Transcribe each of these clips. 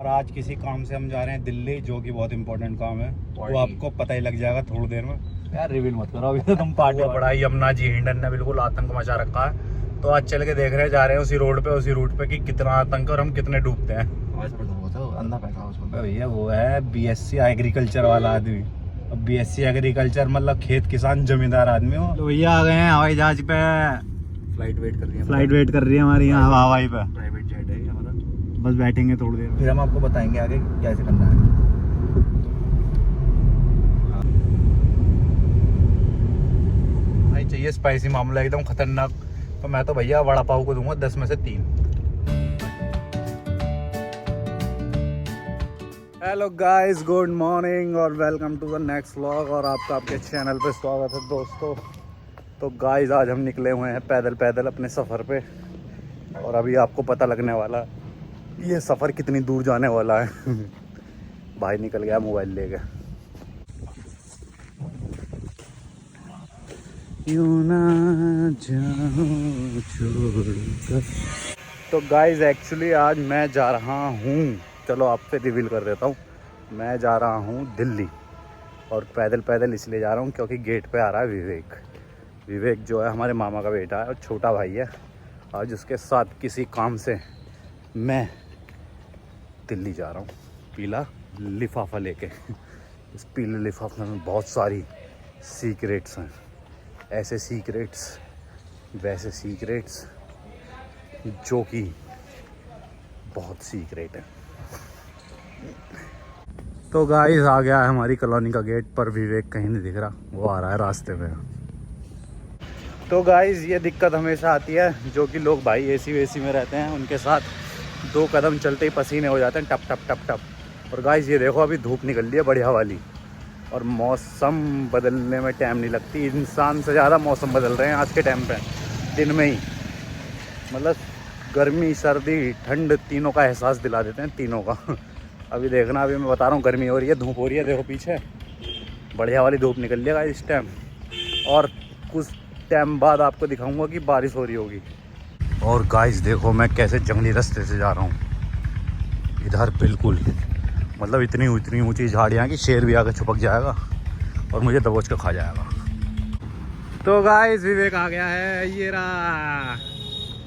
और आज किसी काम से हम जा रहे हैं दिल्ली, जो कि बहुत इंपॉर्टेंट काम है। वो आपको पता ही लग जाएगा थोड़ी देर में। यार रिवील मत करो अभी तो तुम पार्टी बड़ा यमुना जी हिंडन ने बिल्कुल आतंक मचा रखा है। तो आज चल के देख रहे हैं, जा रहे हैं उसी रोड पे, उसी रूट पे कि कितना आतंक और हम कितने डूबते हैं। भैया वो है बीएससी एग्रीकल्चर वाला आदमी। अब बीएससी एग्रीकल्चर मतलब खेत किसान जमींदार आदमी हो। तो भैया आ गए हैं हवाई जहाज पे। फ्लाइट वेट कर रही है हमारी यहाँ हवाई पे। प्राइवेट जेट है हमारा। बस बैठेंगे थोड़ी देर, फिर हम आपको बताएंगे आगे कैसे करना है। भाई चाहिए स्पाइसी मामला एकदम खतरनाक, तो मैं तो भैया वड़ा पाव को दूंगा 10 में से 3। हेलो गाइस, गुड मॉर्निंग और welcome to the next vlog. और आपका आपके चैनल पे स्वागत है दोस्तों। तो गाइस आज हम निकले हुए हैं पैदल अपने सफ़र पे, और अभी आपको पता लगने वाला ये सफ़र कितनी दूर जाने वाला है। भाई निकल गया मोबाइल लेके। यूं ना जाऊं छोड़कर। तो गाइस एक्चुअली आज मैं जा रहा हूँ, चलो आपसे रिवील कर देता हूँ। मैं जा रहा हूँ दिल्ली, और पैदल इसलिए जा रहा हूँ क्योंकि गेट पे आ रहा है विवेक जो है हमारे मामा का बेटा है और छोटा भाई है। आज उसके साथ किसी काम से मैं दिल्ली जा रहा हूँ, पीला लिफाफा लेके। इस पीले लिफाफे में बहुत सारी सीक्रेट्स हैं, ऐसे सीक्रेट्स वैसे सीक्रेट्स जो कि बहुत सीक्रेट है। तो गाइस आ गया है हमारी कॉलोनी का गेट पर। विवेक कहीं नहीं दिख रहा, वो आ रहा है रास्ते में। तो गाइस ये दिक्कत हमेशा आती है, जो कि लोग भाई एसी वेसी में रहते हैं, उनके साथ 2 कदम चलते ही पसीने हो जाते हैं, टप टप टप टप। और गाइस ये देखो अभी धूप निकल रही है बढ़िया वाली, और मौसम बदलने में टाइम नहीं लगती। इंसान से ज़्यादा मौसम बदल रहे हैं आज के टाइम पे, दिन में ही। मतलब गर्मी सर्दी ठंड तीनों का एहसास दिला देते हैं, तीनों का। अभी देखना, अभी मैं बता रहा हूँ गर्मी हो रही है, धूप हो रही है, देखो पीछे बढ़िया वाली धूप निकल रही है इस टाइम। और कुछ टाइम बाद आपको दिखाऊंगा कि बारिश हो रही होगी। और गाइस देखो मैं कैसे जंगली रास्ते से जा रहा हूँ इधर, बिल्कुल मतलब इतनी ऊंची झाड़ियाँ कि शेर भी आके छुपक जाएगा और मुझे दबोच के खा जाएगा। तो गाइस विवेक आ गया है, ये रहा।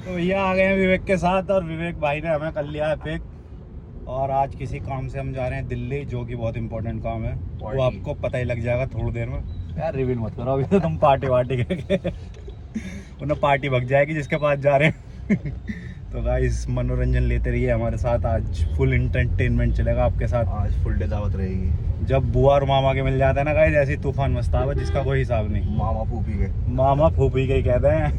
तो भैया आ गए हैं विवेक के साथ, और विवेक भाई ने हमें कर लिया है पिक। और आज किसी काम से हम जा रहे हैं दिल्ली, जो कि बहुत इंपॉर्टेंट काम है। वो आपको पता ही लग जाएगा थोड़ी देर में। यार रिवील मत करो अभी तो तुम पार्टी करके उन्हें पार्टी भग जाएगी जिसके पास जा रहे हैं। तो गाइस मनोरंजन लेते रहिए हमारे साथ, आज फुल एंटरटेनमेंट चलेगा आपके साथ। आज फुल डे दावत रहेगी। जब बुआ और मामा के मिल जाते हैं ना गाइस, ऐसी तूफान मस्ताब है जिसका कोई हिसाब नहीं। मामा फूफी के ही कहते हैं।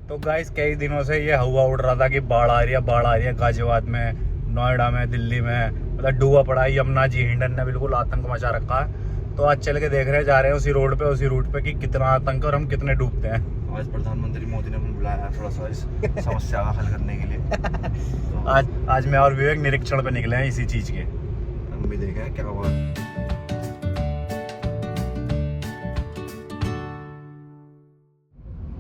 तो गाइस कई दिनों से ये हवा उड़ रहा था कि बाढ़ आ रही है गाजियाबाद में, नोएडा में, दिल्ली में, मतलब डूबा पड़ा है। यमुना जी हिंडन ने बिल्कुल आतंक मचा रखा है। तो आज चल के देख रहे हैं, जा रहे हैं उसी रोड पे, उसी रूट पे कि कितना आतंक और हम कितने डूबते हैं। आज प्रधानमंत्री मोदी ने हमें बुलाया है थोड़ा सा इस समस्या का हल करने के लिए। तो आज मैं और विवेक निरीक्षण पे निकले हैं इसी चीज के। हम भी देखें क्या हुआ।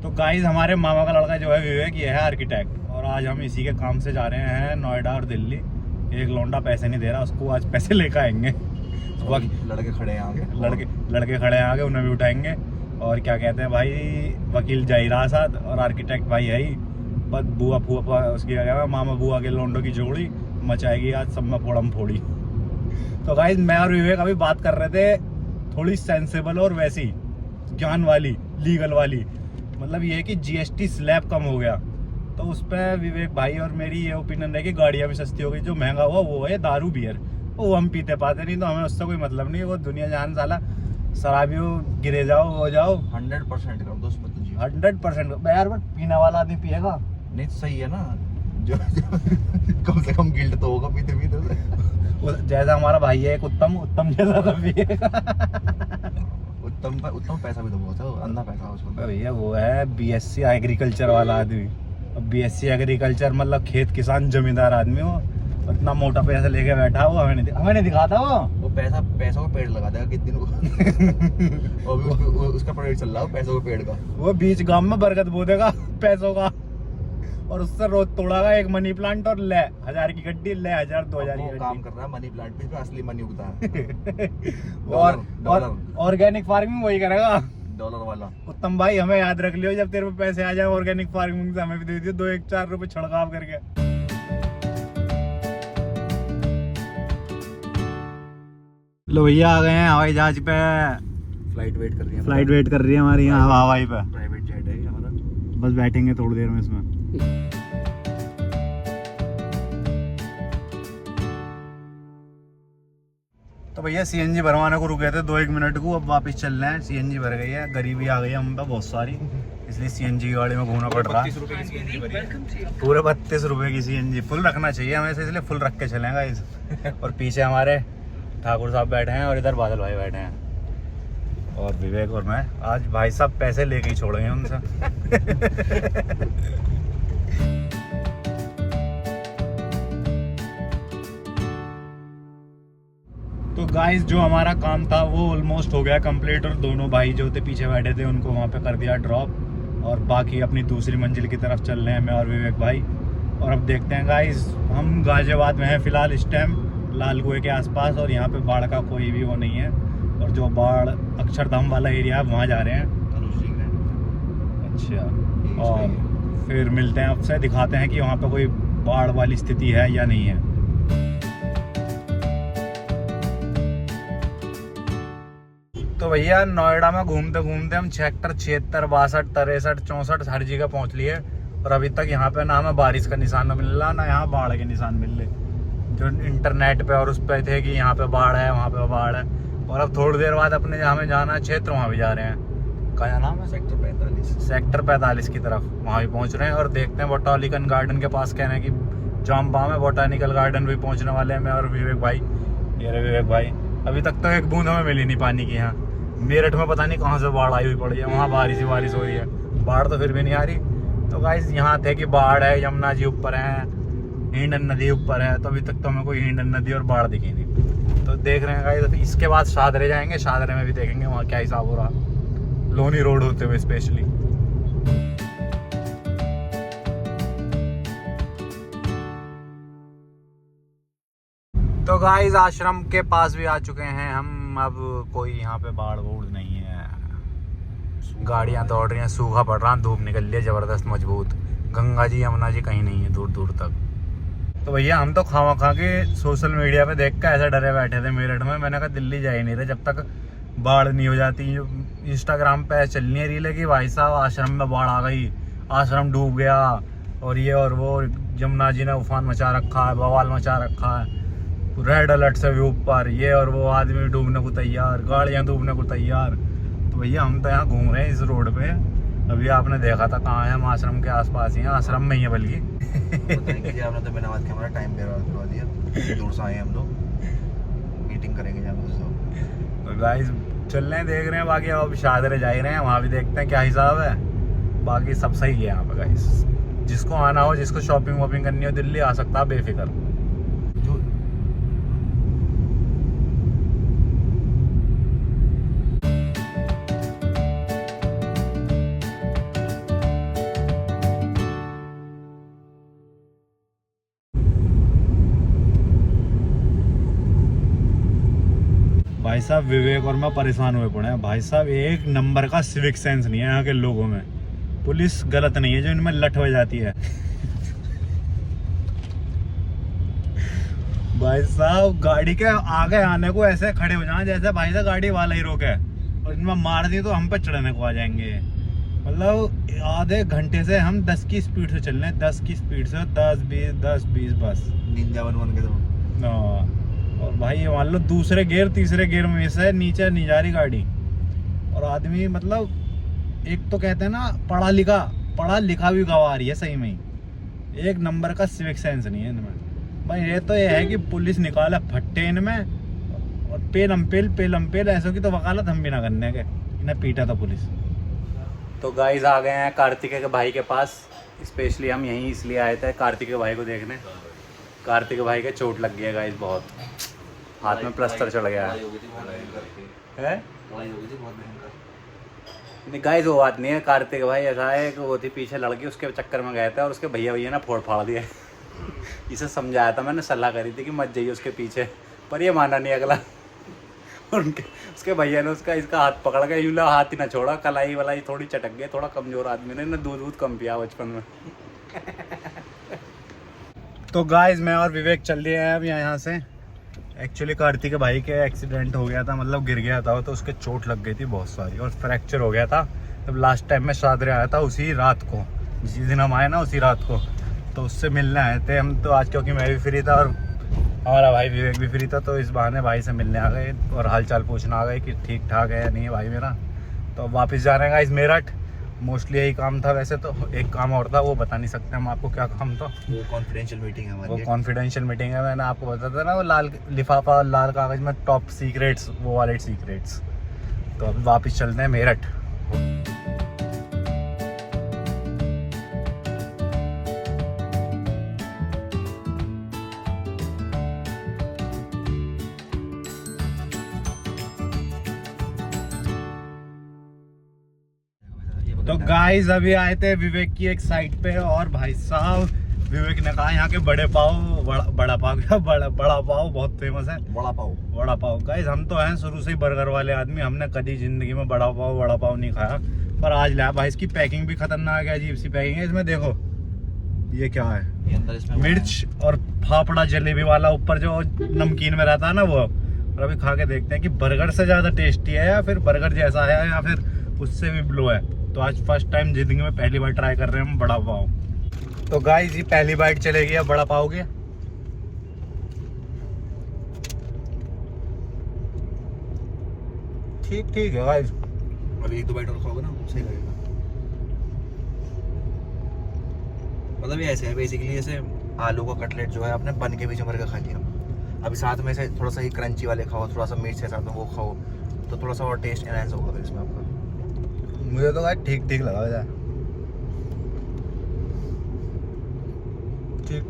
तो गाइस हमारे मामा का लड़का जो है विवेक, ये है आर्किटेक्ट, और आज हम इसी के काम से जा रहे हैं नोएडा और दिल्ली। एक लौंडा पैसे नहीं दे रहा, उसको आज पैसे लेकर आएंगे। लड़के खड़े हैं आगे, लड़के खड़े हैं आगे, उन्हें भी उठाएंगे। और क्या कहते हैं भाई, वकील जाहिरा साथ, और आर्किटेक्ट भाई है ही। बस बुआ फूफा उसकी क्या कहते हैं, मामा बुआ के लौंडों की जोड़ी मचाएगी आज सब में फोड़म फोड़ी। तो गाइस मैं और विवेक अभी बात कर रहे थे थोड़ी सेंसेबल और वैसी ज्ञान वाली, लीगल वाली। मतलब ये है कि जीएसटी स्लैब कम हो गया, तो उस पर विवेक भाई और मेरी ये ओपिनियन है कि गाड़ियाँ भी सस्ती हो गई। जो महंगा हुआ वो है दारू बियर, वो हम पीते पाते नहीं, तो हमें उससे कोई मतलब नहीं है। वो दुनिया जहान साला शराबियों गिरे जाओ हो जाओ। 100% कर दो 100% यार, बट पीने वाला आदमी पिएगा नहीं तो सही है ना। जो कम से कम गिल्ट तो होगा पीते पीते। जैसा हमारा भाई है एक उत्तम जैसा तो पिएगा। उत्तम पैसा भी तो बहुत है, अंधा पैसा उसको। भैया वो है बीएससी एग्रीकल्चर वाला आदमी। अब बीएससी एग्रीकल्चर मतलब खेत किसान जमींदार आदमी हो। और इतना मोटा पैसा लेके बैठा वो हमें नहीं दिखाता वो पैसों का पेड़ लगा देगा कितने को। और भी उसका प्रोजेक्ट चल रहा है पैसों के पेड़ का। वो बीच गांव में बरगद बो देगा पैसों का, और उससे रोज तोड़ागा एक मनी प्लांट और ले 1000 की गड्डी, ले 1000 2000 की गड्डी। काम कर रहा है मनी प्लांट पे, असली मनी उगता है। और ऑर्गेनिक फार्मिंग वही करेगा, डॉलर वाला। उत्तम भाई हमें याद रख लियो, जब तेरे पे पैसे आ जाए ऑर्गेनिक फार्मिंग से हमें भी दे दियो 2-4 रुपए छिड़काव करके। लो भैया आ गए हैं हवाई जहाज पे, फ्लाइट वेट कर रही है। फ्लाइट वेट कर रही है हमारी यहाँ हवाई पे। प्राइवेट जेट है हमारा। बस बैठेंगे थोड़ी देर में इसमें। तो भैया सीएनजी भरवाने को रुके थे 2-1 मिनट को, अब वापस चल रहे हैं। सीएनजी भर गई है, गरीबी आ गई है हम पे बहुत सारी, इसलिए सीएनजी की गाड़ी में घूमना पड़ रहा है। 32 रुपए की सीएनजी भरी है। पूरे 32 रुपए की सीएनजी फुल रखना चाहिए हमें से, इसलिए फुल रख के चलेंगे इस। और पीछे हमारे ठाकुर साहब बैठे हैं और इधर बादल भाई बैठे हैं, और विवेक और मैं। आज भाई साहब पैसे लेके ही छोड़ेंगे उनसे। तो गाइस जो हमारा काम था वो ऑलमोस्ट हो गया कंप्लीट, और दोनों भाई जो थे पीछे बैठे थे उनको वहाँ पे कर दिया ड्रॉप, और बाकी अपनी दूसरी मंजिल की तरफ चल रहे हैं मैं और विवेक भाई। और अब देखते हैं गाइस, हम गाजियाबाद में हैं फिलहाल इस टाइम, लाल कुएं के आसपास, और यहाँ पे बाढ़ का कोई भी वो नहीं है, और जो बाढ़ अक्षरधाम वाला एरिया है वहाँ जा रहे हैं। अच्छा, और फिर मिलते हैं आपसे, दिखाते हैं कि वहाँ पे कोई बाढ़ वाली स्थिति है या नहीं है। तो भैया नोएडा में घूमते घूमते हम सेक्टर 76, 62, 63, 64 हर जगह पहुँच लिए, और अभी तक यहाँ पे ना हमें बारिश का निशान मिल रहा, ना यहाँ बाढ़ के निशान मिल रहे। जो इंटरनेट पे और उस पे थे कि यहाँ पे बाढ़ है, वहाँ पे बाढ़ है, और अब थोड़ी देर बाद अपने जहाँ में जाना है क्षेत्र वहाँ भी जा रहे हैं। क्या नाम है? सेक्टर 45। सेक्टर 45 की तरफ वहाँ भी पहुँच रहे हैं, और देखते हैं बोटानिकल गार्डन के पास कहना है कि जामबा में बोटानिकल गार्डन भी पहुँचने वाले हैं मैं और विवेक भाई। ये रहे विवेक भाई। अभी तक तो एक बूंद हमें मिली नहीं पानी की। यहाँ मेरठ में पता नहीं कहाँ से बाढ़ आई हुई पड़ी है, वहाँ बारिश ही बारिश हो रही है, बाढ़ तो फिर भी नहीं आ रही। तो गाइस यहाँ थे कि बाढ़ है, यमुना जी ऊपर है, हिंडन नदी ऊपर है, तो अभी तक तो हमें कोई हिंडन नदी और बाढ़ दिखी नहीं। तो देख रहे हैं गाइस, इसके बाद शादरे जाएंगे, शादरे में भी देखेंगे वहाँ क्या हिसाब हो रहा, लोनी रोड होते हुए स्पेशली। तो गाइस आश्रम के पास भी आ चुके हैं हम। अब कोई यहाँ पे बाढ़ वूढ़ नहीं है, गाड़ियाँ दौड़ रही हैं, सूखा पड़ रहा, धूप निकल रही है जबरदस्त मजबूत, गंगा जी यमुना जी कहीं नहीं है दूर दूर तक। तो भैया हम तो खावा खा के सोशल मीडिया पे देख के ऐसे डरे बैठे थे मेरठ में, मैंने कहा दिल्ली जा ही नहीं रहे जब तक बाढ़ नहीं हो जाती। इंस्टाग्राम पे चलनी है रीलें कि भाई साहब आश्रम में बाढ़ आ गई, आश्रम डूब गया, और ये और वो, यमुना जी ने उफान मचा रखा है, बवाल मचा रखा है, रेड अलर्ट से भी ऊपर, ये और वो, आदमी डूबने को तैयार, गाड़ियाँ डूबने को तैयार। तो भैया हम तो यहाँ घूम रहे हैं इस रोड पे। अभी आपने देखा था कहाँ है, हम आश्रम के आसपास ही हैं, आश्रम में ही है बल्कि। आपने तो बिना बात के हमारा टाइम करवा दिया, दूर से आए हम लोग, मीटिंग करेंगे जहाँ पे। तो गाइस चल रहे हैं, देख रहे हैं, बाकी अब शादरे जा ही रहे हैं, वहाँ भी देखते हैं क्या हिसाब है। बाकी सब सही है यहाँ पे गाइस, जिसको आना हो, जिसको शॉपिंग वॉपिंग करनी हो दिल्ली आ सकता है बेफिक्र। भाई साहब विवेक और मैं परेशान हुए पड़े हैं भाई साहब, एक नंबर का सिविक सेंस नहीं है यहाँ के लोगों में। पुलिस गलत नहीं है जो इनमें लठ हो जाती है। भाई साहब गाड़ी के आगे आने को ऐसे खड़े हो जाए जैसे भाई साहब गाड़ी वाला ही रोके, और इनमें मार दी तो हम पे चढ़ने को आ जाएंगे। मतलब आधे घंटे से हम 10 की स्पीड से चल रहे हैं, 10 की स्पीड से, 10-20 बस निंजा बन के तो। और भाई ये मान लो दूसरे गियर तीसरे गियर में से नीचे नहीं जा रही गाड़ी, और आदमी मतलब एक तो कहते हैं ना पढ़ा लिखा भी गवा रही है सही में ही। एक नंबर का सिविक सेंस नहीं है इनमें भाई। ये तो ये है कि पुलिस निकाला फट्टे इनमें, और पेल ऐसों की तो वकालत हम भी ना करने के, इन्हें पीटा था पुलिस। तो गाइस आ गए हैं कार्तिकेय के भाई के पास, स्पेशली हम यहीं इसलिए आए थे कार्तिकेय भाई को देखने। कार्तिक भाई के चोट लग गई है गाइस बहुत, हाथ में प्लास्टर चढ़ गया है। नहीं गाइस वो बात नहीं है, कार्तिक भाई ऐसा है कि वो थी पीछे लड़की, उसके चक्कर में गए थे और उसके भैया ने फोड़ फाड़ दिया। इसे समझाया था मैंने, सलाह करी थी कि मत जाइए उसके पीछे, पर ये माना नहीं अगला। उसके भैया ने इसका हाथ पकड़ के यूँ हाथ ही ना छोड़ा, कलाई वलाई थोड़ी चटक गई, थोड़ा कमजोर आदमी ने दूध कम पिया बचपन में। तो गाइस मैं और विवेक चल रहे हैं अब यहाँ से। एक्चुअली कार्तिक के भाई के एक्सीडेंट हो गया था, मतलब गिर गया था तो उसके चोट लग गई थी बहुत सारी और फ्रैक्चर हो गया था। तब लास्ट टाइम में शादरे आया था उसी रात को, जिस दिन हम आए ना उसी रात को, तो उससे मिलने आए थे हम। तो आज क्योंकि मैं भी फ्री था और हमारा भाई विवेक भी फ्री था, तो इस बहाने भाई से मिलने आ गए और हाल चाल पूछना आ गए कि ठीक ठाक है या नहीं है भाई मेरा। तो अब वापस जाने का इस मेरठ, मोस्टली यही काम था। वैसे तो एक काम और था, वो बता नहीं सकते हम आपको क्या काम था। वो कॉन्फिडेंशियल मीटिंग है हमारी। वो कॉन्फिडेंशियल मीटिंग है, मैंने आपको बताया था ना, वो लाल लिफाफा लाल कागज में टॉप सीक्रेट्स, वो वाले सीक्रेट्स। तो अब वापस चलते हैं मेरठ। तो गाइस अभी आए थे विवेक की एक साइट पे और भाई साहब विवेक ने कहा यहाँ के बड़े पाव, बड़ा पाव क्या, बड़ा पाव बहुत फेमस है। बड़ा पाव गाइस, हम तो हैं शुरू से ही बर्गर वाले आदमी, हमने कभी जिंदगी में बड़ा पाव नहीं खाया, पर आज लाया भाई। इसकी पैकिंग भी खतरनाक है, अजीब सी पैकिंग है। इसमें देखो ये क्या है, मिर्च और फाफड़ा जलेबी वाला ऊपर जो नमकीन में रहता है ना वो। और अभी खा के देखते हैं कि बर्गर से ज्यादा टेस्टी है या फिर बर्गर जैसा है या फिर उससे भी ब्लो है। तो आज फर्स्ट टाइम जिंदगी में पहली बार ट्राई कर रहे हैं हम बड़ा पाव। तो गाइस ये पहली बाइट चलेगी अब बड़ा पाव की। ठीक है गाइस, अभी 1-2 बाइट और खाओगे ना सही लगेगा। मतलब ये ऐसे है बेसिकली, जैसे आलू का कटलेट जो है आपने बन के बीच में भर के खा लिया, अभी साथ में से थोड़ा सा ही क्रंची वाले खाओ, थोड़ा सा मिर्च के साथ में वो खाओ, तो थोड़ा सा और टेस्ट एनहांस होगा फिर इसमें आपका। मुझे तो गाइस ठीक लगा वैसे,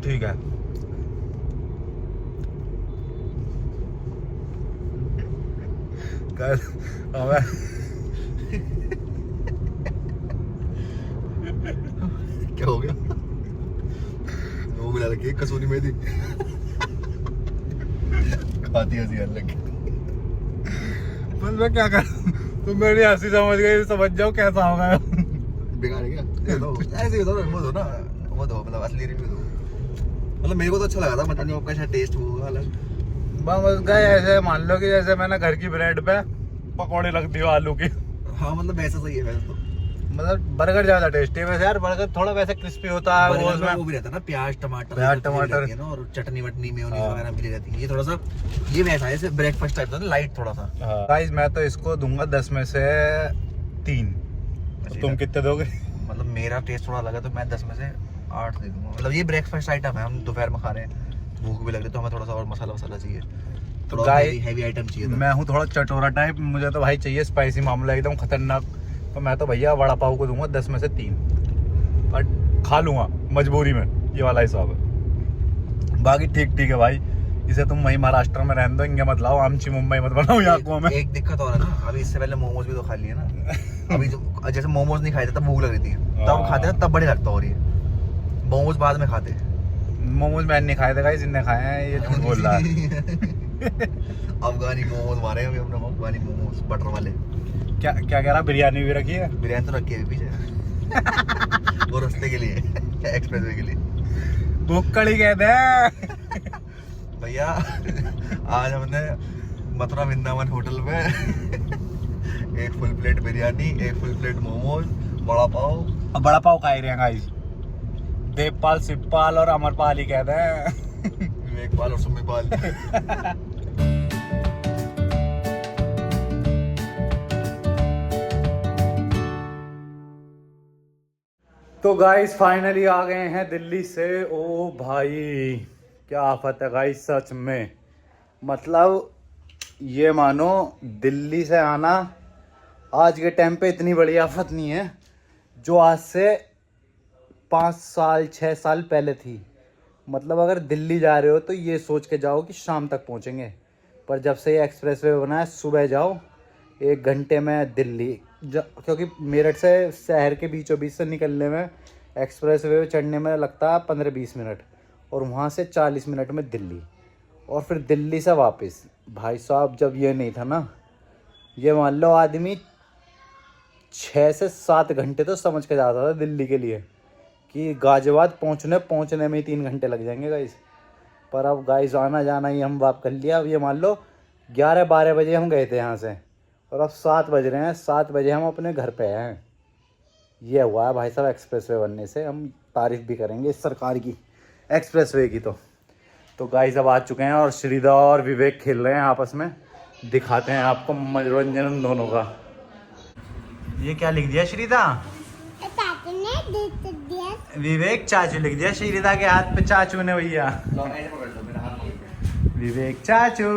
ठीक है। क्या हो गया? वो मिला रखी कसूरी मेथी खाती हंसी अलग। बस मैं क्या करूं, तुम मेरी हंसी समझ गई, समझ जाओ कैसा होगा। बेकार है क्या? ऐसे ही दो वो दो ना, वो दो मतलब असली रिव्यू दो। मतलब मेरे को तो अच्छा लगा था, पता नहीं आपका शायद टेस्ट होगा अलग। बस गए ऐसे मान लो कि जैसे मैंने घर की ब्रेड पे पकौड़े रख दिए आलू के। हाँ मतलब ऐसा सही है वैसे तो, मतलब बर्गर ज्यादा टेस्टी है वैसे यार, बर्गर थोड़ा वैसे क्रिस्पी होता है, वो उसमें वो भी रहता है ना प्याज टमाटर है ना, और चटनी वटनी मेयोनीज वगैरह मिली रहती है। ये थोड़ा सा ये वैसा है जैसे ब्रेकफास्ट टाइप था, लाइट थोड़ा सा। गाइस मैं तो इसको दूंगा 10 में से 3। तुम कितने दोगे? मतलब मेरा टेस्ट थोड़ा अलग है तो मैं 10 में से 8 दे दूंगा। मतलब ये ब्रेकफास्ट आइटम है, हम दोपहर में खा रहे हैं, भूख भी लग रही है तो हमें थोड़ा सा और मसाला चाहिए, थोड़ा हैवी आइटम चाहिए। मैं हूँ थोड़ा चटोरा टाइप, मुझे तो भाई चाहिए स्पाइसी मामला एकदम खतरनाक। तो मैं तो भैया वड़ा पाव को दूंगा 10 में से 3, और खा लूंगा मजबूरी में, ये वाला हिसाब है। बाकी ठीक है भाई, इसे तुम वही महाराष्ट्र में रहने दो, इंगे मत लाओ, आमची मुंबई मत बनाओ यहाँ को हमें। एक दिक्कत और है ना, अभी इससे पहले मोमोज भी तो खा लिए ना। अभी जैसे मोमोज नहीं खाए थे तब भूख लग रही थी, तब खाते ना तब बढ़िया लगता। और ये मोमोज बाद में खाते, मोमोज मैंने नहीं खाए थे गाइस, इनने खाए हैं, ये झूठ बोल रहा है। अफगानी मोमोज मारे अभी हमने, अफगानी मोमोज बटर वाले। क्या कह रहा, बिरयानी भी रखी है? बिरयानी तो रखी है पीछे वो रास्ते के लिए, एक्सप्रेसवे के लिए, भूख कड़ी कहते हैं। भैया आज हमने मथुरा वृंदावन होटल में एक फुल प्लेट बिरयानी, एक फुल प्लेट मोमोज, बड़ा पाव। अब बड़ा पाव खा रहे हैं गाइस, देवपाल, शिवपाल और अमरपाल ही कहते हैं। विवेकपाल और सुमिपाल। तो गाइस फाइनली आ गए हैं दिल्ली से। ओ भाई क्या आफत है गाइस सच में, मतलब ये मानो दिल्ली से आना आज के टाइम पे इतनी बड़ी आफत नहीं है जो आज से 5 साल 6 साल पहले थी। मतलब अगर दिल्ली जा रहे हो तो ये सोच के जाओ कि शाम तक पहुंचेंगे, पर जब से ये एक्सप्रेस वे बना है सुबह जाओ 1 घंटे में दिल्ली। क्योंकि मेरठ से शहर के बीचों बीच से निकलने में एक्सप्रेस वे चढ़ने में लगता है 15-20 मिनट, और वहाँ से 40 मिनट में दिल्ली, और फिर दिल्ली से वापस। भाई साहब जब ये नहीं था ना, ये मान लो आदमी 6 से 7 घंटे तो समझ के जाता था दिल्ली के लिए, कि गाजियाबाद पहुँचने में ही 3 घंटे लग जाएंगे गाइस। पर अब गाइस आना जाना ही हम वाप कर लिया। अब ये मान लो 11-12 बजे हम गए थे यहाँ से, और अब 7 बज रहे हैं, 7 बजे हम अपने घर पे हैं। ये हुआ है भाई साहब एक्सप्रेस वे बनने से। हम तारीफ़ भी करेंगे इस सरकार की, एक्सप्रेस वे की। तो गाइस अब आ चुके हैं और श्रीदा और विवेक खेल रहे हैं आपस में। दिखाते हैं आपको मनोरंजन उन दोनों का। ये क्या लिख दिया श्रीदा? विवेक चाचू लिख दिया श्रीदा के हाथ पे, चाचू ने भैया। विवेक चाचू।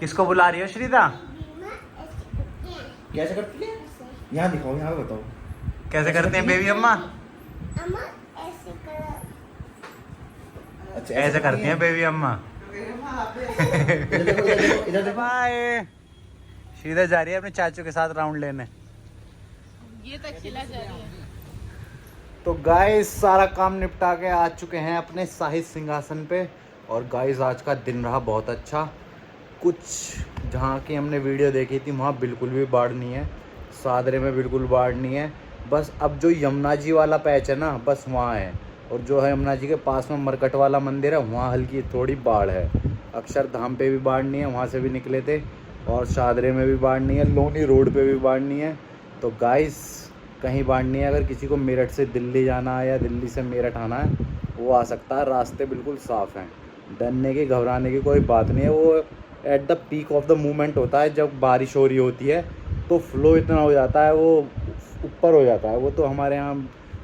किसको बुला रही हो श्रीदा? कैसे करती है? यहाँ दिखाओ, यहाँ पे बताओ कैसे करते हैं बेबी अम्मा? अच्छा ऐसे करती हैं बेबी अम्मा। इधर देखो। बाय। श्रीदा जा रही है अपने चाचू के साथ राउंड लेने। ये तक खिला जा रही है। तो गाइस सारा काम निपटा के आ चुके हैं अपने शाही सिंहासन पे। और गाइस आज का दिन रहा बहुत अच्छा। कुछ जहाँ की हमने वीडियो देखी थी वहाँ बिल्कुल भी बाढ़ नहीं है, सादरे में बिल्कुल बाढ़ नहीं है। बस अब जो यमुना जी वाला पैच है ना, बस वहाँ है। और जो है यमुना जी के पास में मरकट वाला मंदिर है, वहाँ हल्की थोड़ी बाढ़ है। अक्षरधाम पे भी बाढ़ नहीं है, वहाँ से भी निकले थे। और शादरे में भी बाढ़ नहीं है, लोनी रोड पे भी बाढ़ नहीं है। तो गाइस कहीं बाढ़ नहीं है। अगर किसी को मेरठ से दिल्ली जाना है या दिल्ली से मेरठ आना है, वो आ सकता है। रास्ते बिल्कुल साफ़ हैं, डरने की घबराने की कोई बात नहीं है। वो at the peak of the movement होता है, जब बारिश हो रही होती है तो फ्लो इतना हो जाता है, वो ऊपर हो जाता है। वो तो हमारे यहाँ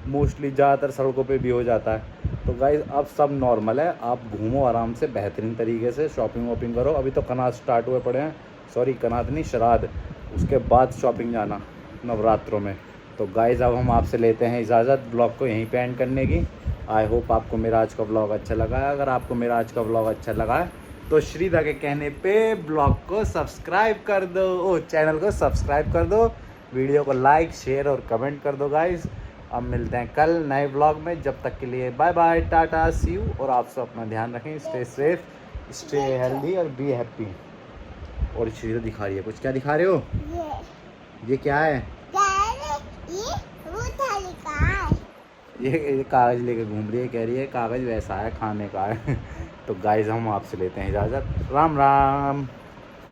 मोस्टली ज़्यादातर सड़कों पे भी हो जाता है। तो गाइस अब सब नॉर्मल है। आप घूमो आराम से, बेहतरीन तरीके से शॉपिंग वॉपिंग करो। अभी तो कनात स्टार्ट हुए पड़े हैं, सॉरी कनात नहीं, श्राद्ध, उसके बाद शॉपिंग जाना नवरात्रों में। तो गाइस अब हम आपसे लेते हैं इजाज़त ब्लॉग को यहीं पे एंड करने की। आई होप आपको मेरा आज का ब्लॉग अच्छा लगा है। अगर आपको मेरा आज का ब्लॉग अच्छा लगा है तो श्रीदा के कहने पे ब्लॉग को सब्सक्राइब कर दो, चैनल को सब्सक्राइब कर दो, वीडियो को लाइक शेयर और कमेंट कर दो गाइस। अब मिलते हैं कल नए ब्लॉग में। जब तक के लिए bye bye, tata, see you. और आप सब अपना ध्यान रखें, स्टे सेफ, स्टे हेल्दी और बी हैप्पी। और श्रीदा दिखा रही है कुछ, क्या दिखा रहे हो? ये क्या है? ये कागज़ लेके घूम रही है, कह रही है कागज़ वैसा है, खाने का है। तो गाइस हम आपसे लेते हैं इजाज़त। राम राम।